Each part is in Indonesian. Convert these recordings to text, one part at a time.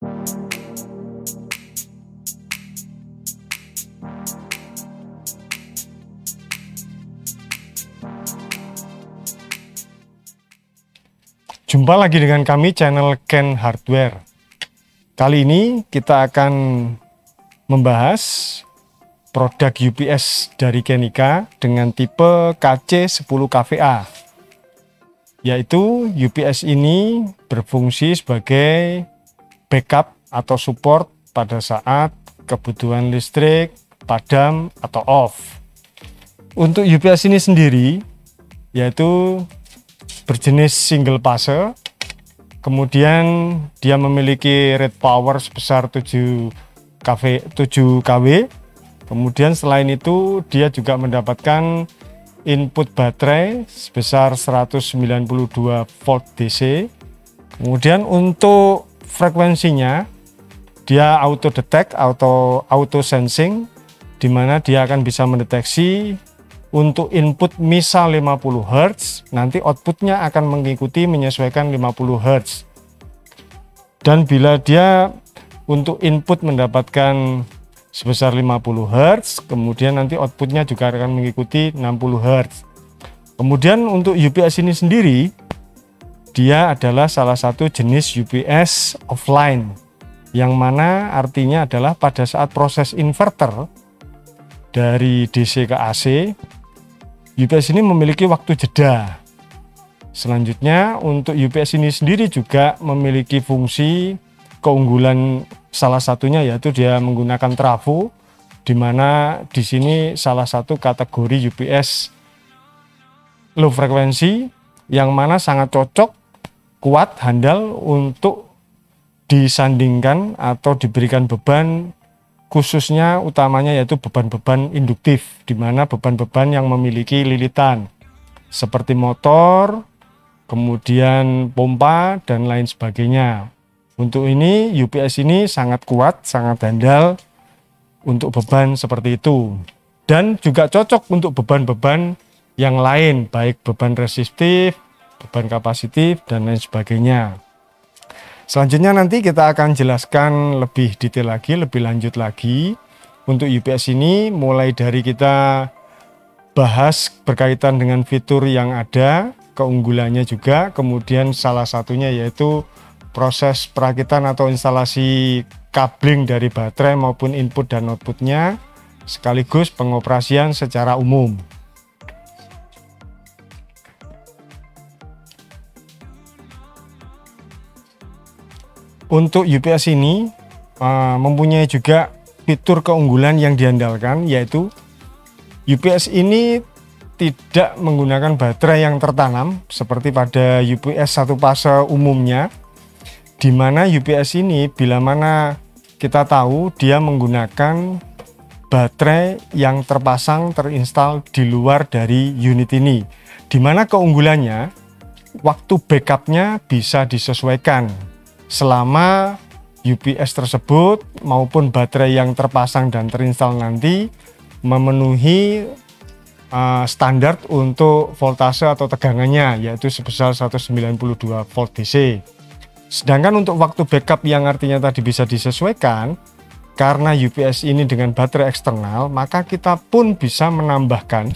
Jumpa lagi dengan kami channel Ken Hardware. Kali ini kita akan membahas produk UPS dari Kenica dengan tipe KC10kVA. Yaitu UPS ini berfungsi sebagai backup atau support pada saat kebutuhan listrik padam atau off. Untuk UPS ini sendiri yaitu berjenis single fase, kemudian dia memiliki rate power sebesar 7 kW, kemudian selain itu dia juga mendapatkan input baterai sebesar 192 volt DC. Kemudian untuk frekuensinya dia auto detect atau auto sensing, di mana dia akan bisa mendeteksi untuk input misal 50 Hz, nanti outputnya akan mengikuti menyesuaikan 50 Hz. Dan bila dia untuk input mendapatkan sebesar 50 Hz, kemudian nanti outputnya juga akan mengikuti 60 Hz. Kemudian untuk UPS ini sendiri, dia adalah salah satu jenis UPS offline, yang mana artinya adalah pada saat proses inverter dari DC ke AC, UPS ini memiliki waktu jeda. Selanjutnya untuk UPS ini sendiri juga memiliki fungsi keunggulan, salah satunya yaitu dia menggunakan trafo, di mana di sini salah satu kategori UPS low frekuensi yang mana sangat cocok, kuat, handal untuk disandingkan atau diberikan beban, khususnya utamanya yaitu beban-beban induktif, di mana beban-beban yang memiliki lilitan seperti motor, kemudian pompa dan lain sebagainya. Untuk ini UPS ini sangat kuat, sangat handal untuk beban seperti itu, dan juga cocok untuk beban-beban yang lain, baik beban resistif, beban kapasitif dan lain sebagainya. Selanjutnya nanti kita akan jelaskan lebih detail lagi, lebih lanjut lagi untuk UPS ini, mulai dari kita bahas berkaitan dengan fitur yang ada, keunggulannya juga, kemudian salah satunya yaitu proses perakitan atau instalasi kabling dari baterai maupun input dan outputnya, sekaligus pengoperasian secara umum. Untuk UPS ini mempunyai juga fitur keunggulan yang diandalkan, yaitu UPS ini tidak menggunakan baterai yang tertanam seperti pada UPS satu fase umumnya, di mana UPS ini bila mana kita tahu dia menggunakan baterai yang terpasang terinstal di luar dari unit ini, di mana keunggulannya waktu backupnya bisa disesuaikan selama UPS tersebut maupun baterai yang terpasang dan terinstal nanti memenuhi standar untuk voltase atau tegangannya, yaitu sebesar 192 volt DC. Sedangkan untuk waktu backup yang artinya tadi bisa disesuaikan, karena UPS ini dengan baterai eksternal, maka kita pun bisa menambahkan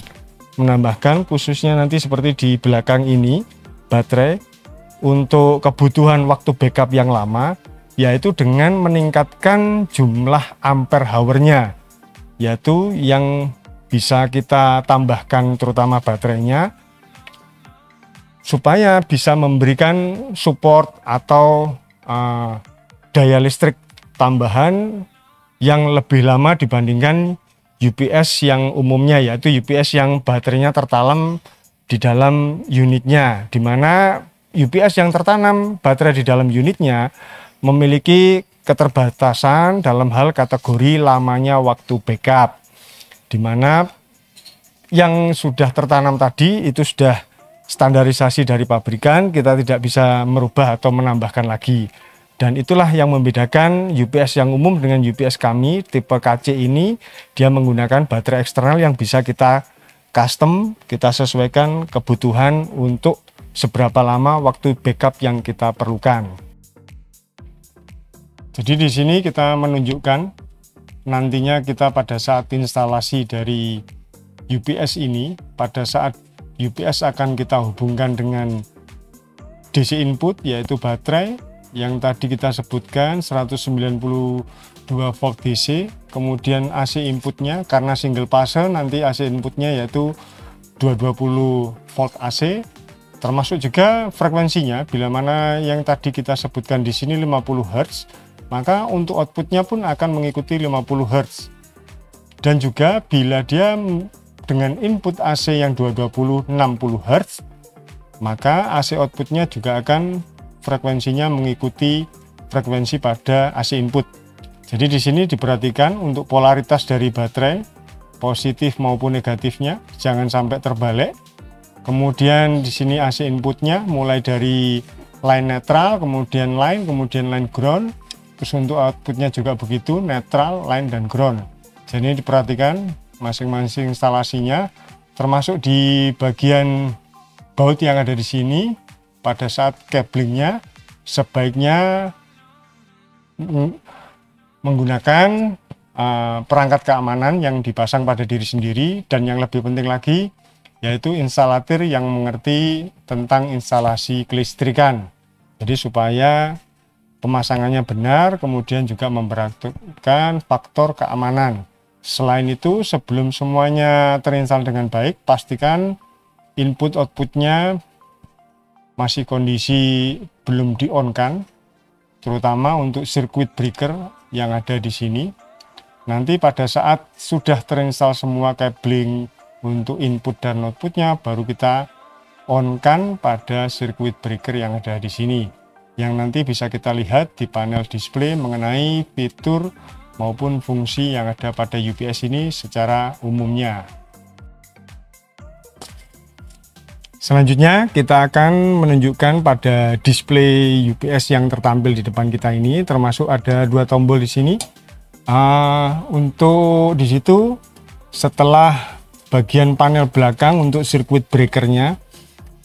khususnya nanti seperti di belakang ini baterai untuk kebutuhan waktu backup yang lama, yaitu dengan meningkatkan jumlah ampere hour-nya, yaitu yang bisa kita tambahkan terutama baterainya supaya bisa memberikan support atau daya listrik tambahan yang lebih lama dibandingkan UPS yang umumnya, yaitu UPS yang baterainya tertanam di dalam unitnya, di mana UPS yang tertanam baterai di dalam unitnya memiliki keterbatasan dalam hal kategori lamanya waktu backup, di mana yang sudah tertanam tadi itu sudah standarisasi dari pabrikan, kita tidak bisa merubah atau menambahkan lagi. Dan itulah yang membedakan UPS yang umum dengan UPS kami tipe KC ini, dia menggunakan baterai eksternal yang bisa kita custom, kita sesuaikan kebutuhan untuk seberapa lama waktu backup yang kita perlukan. Jadi di sini kita menunjukkan nantinya kita pada saat instalasi dari UPS ini, pada saat UPS akan kita hubungkan dengan DC input yaitu baterai yang tadi kita sebutkan 192 volt DC, kemudian AC inputnya karena single phase nanti AC inputnya yaitu 220 volt AC, termasuk juga frekuensinya bila mana yang tadi kita sebutkan di sini 50 Hz, maka untuk outputnya pun akan mengikuti 50 Hz. Dan juga bila dia dengan input AC yang 220 60 Hz, maka AC outputnya juga akan frekuensinya mengikuti frekuensi pada AC input. Jadi di sini diperhatikan untuk polaritas dari baterai, positif maupun negatifnya jangan sampai terbalik. Kemudian di sini AC inputnya mulai dari line netral, kemudian line ground. Terus untuk outputnya juga begitu, netral, line dan ground. Jadi diperhatikan masing-masing instalasinya, termasuk di bagian baut yang ada di sini. Pada saat cablingnya sebaiknya menggunakan perangkat keamanan yang dipasang pada diri sendiri, dan yang lebih penting lagi yaitu instalator yang mengerti tentang instalasi kelistrikan. Jadi supaya pemasangannya benar, kemudian juga memperhatikan faktor keamanan. Selain itu, sebelum semuanya terinstall dengan baik, pastikan input outputnya masih kondisi belum di-on-kan, terutama untuk circuit breaker yang ada di sini. Nanti pada saat sudah terinstall semua cabling untuk input dan outputnya, baru kita on-kan pada circuit breaker yang ada di sini, yang nanti bisa kita lihat di panel display mengenai fitur maupun fungsi yang ada pada UPS ini secara umumnya. Selanjutnya kita akan menunjukkan pada display UPS yang tertampil di depan kita ini, termasuk ada dua tombol di sini. Untuk di situ setelah bagian panel belakang untuk circuit breakernya,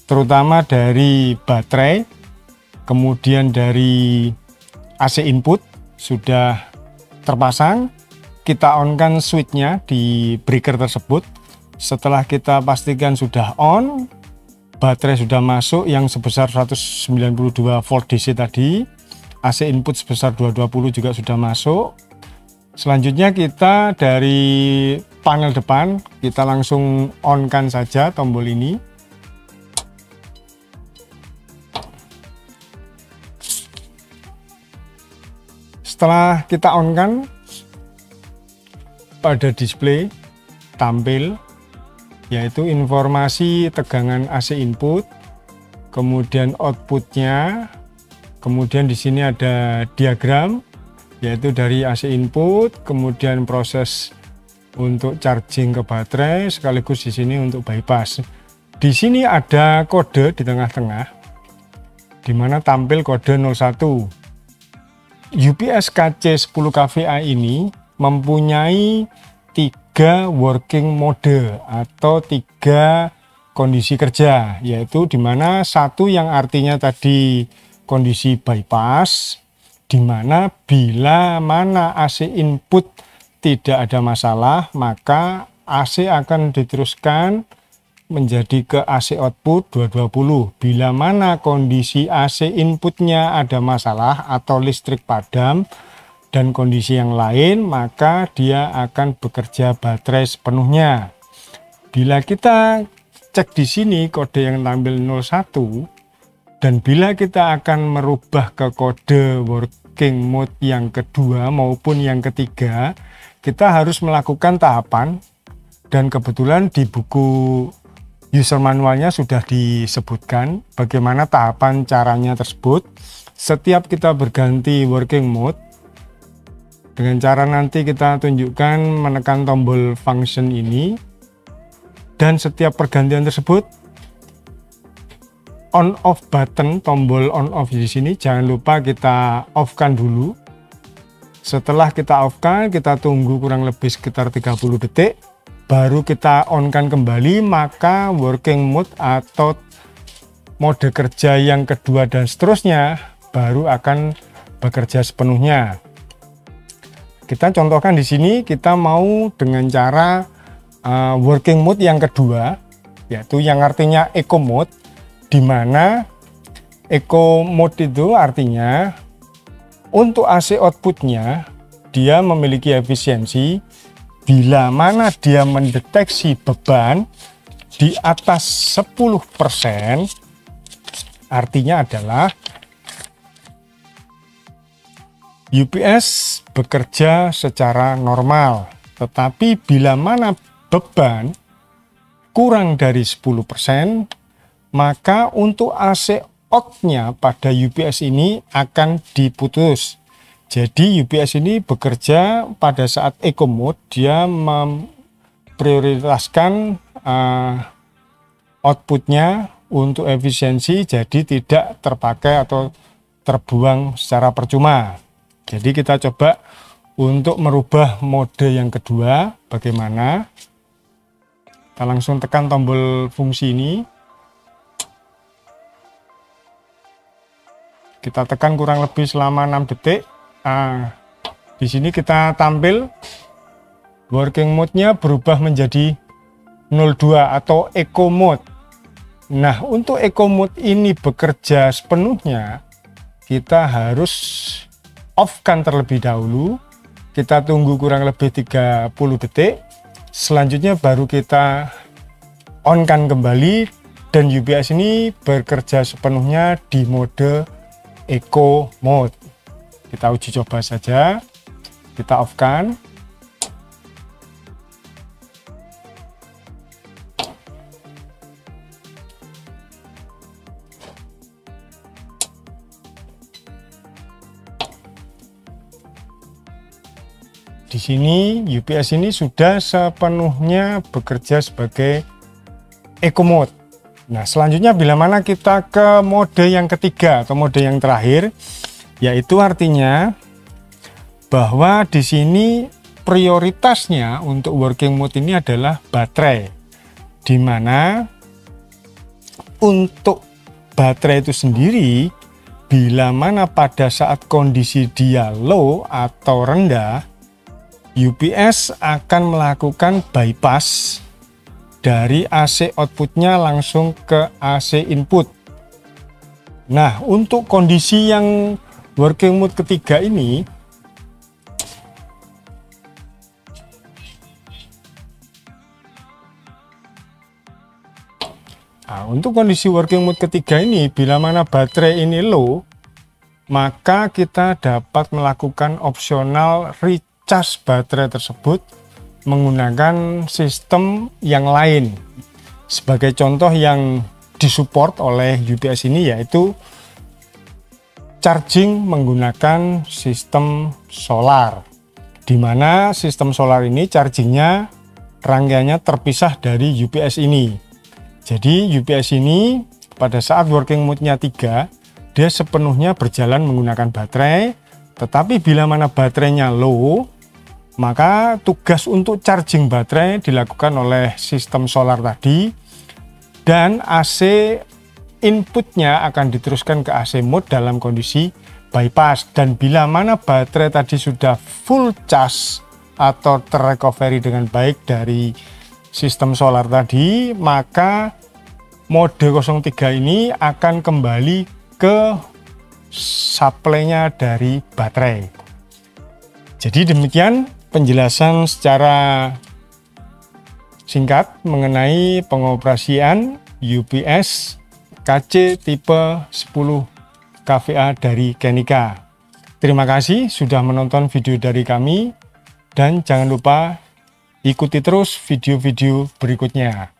terutama dari baterai, kemudian dari AC input sudah terpasang, kita on-kan switchnya di breaker tersebut. Setelah kita pastikan sudah on, baterai sudah masuk yang sebesar 192 volt DC tadi, AC input sebesar 220 juga sudah masuk. Selanjutnya kita dari panel depan kita langsung on-kan saja tombol ini. Setelah kita on-kan, pada display tampil yaitu informasi tegangan AC input, kemudian outputnya, kemudian di sini ada diagram yaitu dari AC input, kemudian proses untuk charging ke baterai, sekaligus di sini untuk bypass. Di sini ada kode di tengah-tengah di mana tampil kode 01. UPS KC10kVA ini mempunyai 3 working mode atau 3 kondisi kerja, yaitu dimana satu yang artinya tadi kondisi bypass, dimana bila mana AC input tidak ada masalah, maka AC akan diteruskan menjadi ke AC output 220. Bila mana kondisi AC inputnya ada masalah atau listrik padam dan kondisi yang lain, maka dia akan bekerja baterai sepenuhnya. Bila kita cek di sini kode yang tampil 01, dan bila kita akan merubah ke kode working mode yang kedua maupun yang ketiga, kita harus melakukan tahapan, dan kebetulan di buku user manualnya sudah disebutkan bagaimana tahapan caranya tersebut. Setiap kita berganti working mode, dengan cara nanti kita tunjukkan menekan tombol function ini, dan setiap pergantian tersebut on off button, tombol on off di sini jangan lupa kita off kan dulu. Setelah kita off kan, kita tunggu kurang lebih sekitar 30 detik, baru kita on kan kembali, maka working mode atau mode kerja yang kedua dan seterusnya baru akan bekerja sepenuhnya. Kita contohkan di sini, kita mau dengan cara working mode yang kedua, yaitu yang artinya eco mode, di mana eco mode itu artinya untuk AC outputnya dia memiliki efisiensi bila mana dia mendeteksi beban di atas 10%, artinya adalah UPS bekerja secara normal. Tetapi bila mana beban kurang dari 10%, maka untuk AC out-nya pada UPS ini akan diputus. Jadi UPS ini bekerja pada saat eco mode, dia memprioritaskan outputnya untuk efisiensi, jadi tidak terpakai atau terbuang secara percuma. Jadi kita coba untuk merubah mode yang kedua. Bagaimana? Kita langsung tekan tombol fungsi ini, kita tekan kurang lebih selama 6 detik. Di sini kita tampil working mode-nya berubah menjadi 02 atau eco mode. Nah, untuk eco mode ini bekerja sepenuhnya, kita harus off-kan terlebih dahulu. Kita tunggu kurang lebih 30 detik. Selanjutnya baru kita on-kan kembali, dan UPS ini bekerja sepenuhnya di mode eco mode. Kita uji coba saja. Kita off-kan. Di sini UPS ini sudah sepenuhnya bekerja sebagai eco mode. Nah, selanjutnya bila mana kita ke mode yang ketiga atau mode yang terakhir, yaitu artinya bahwa di sini prioritasnya untuk working mode ini adalah baterai, di mana untuk baterai itu sendiri bila mana pada saat kondisi dia low atau rendah, UPS akan melakukan bypass dari AC outputnya langsung ke AC input. Nah, untuk kondisi yang working mode ketiga ini, untuk kondisi working mode ketiga ini, bila mana baterai ini low, maka kita dapat melakukan opsional recharge baterai tersebut menggunakan sistem yang lain. Sebagai contoh yang disupport oleh UPS ini yaitu charging menggunakan sistem solar, di mana sistem solar ini chargingnya rangkaiannya terpisah dari UPS ini. Jadi UPS ini pada saat working mode-nya 3, dia sepenuhnya berjalan menggunakan baterai, tetapi bila mana baterainya low, maka tugas untuk charging baterai dilakukan oleh sistem solar tadi, dan AC inputnya akan diteruskan ke AC mode dalam kondisi bypass. Dan bila mana baterai tadi sudah full charge atau terrecovery dengan baik dari sistem solar tadi, maka mode 03 ini akan kembali ke supply-nya dari baterai. Jadi demikian penjelasan secara singkat mengenai pengoperasian UPS KC tipe 10 kVA dari Kenika. Terima kasih sudah menonton video dari kami, dan jangan lupa ikuti terus video-video berikutnya.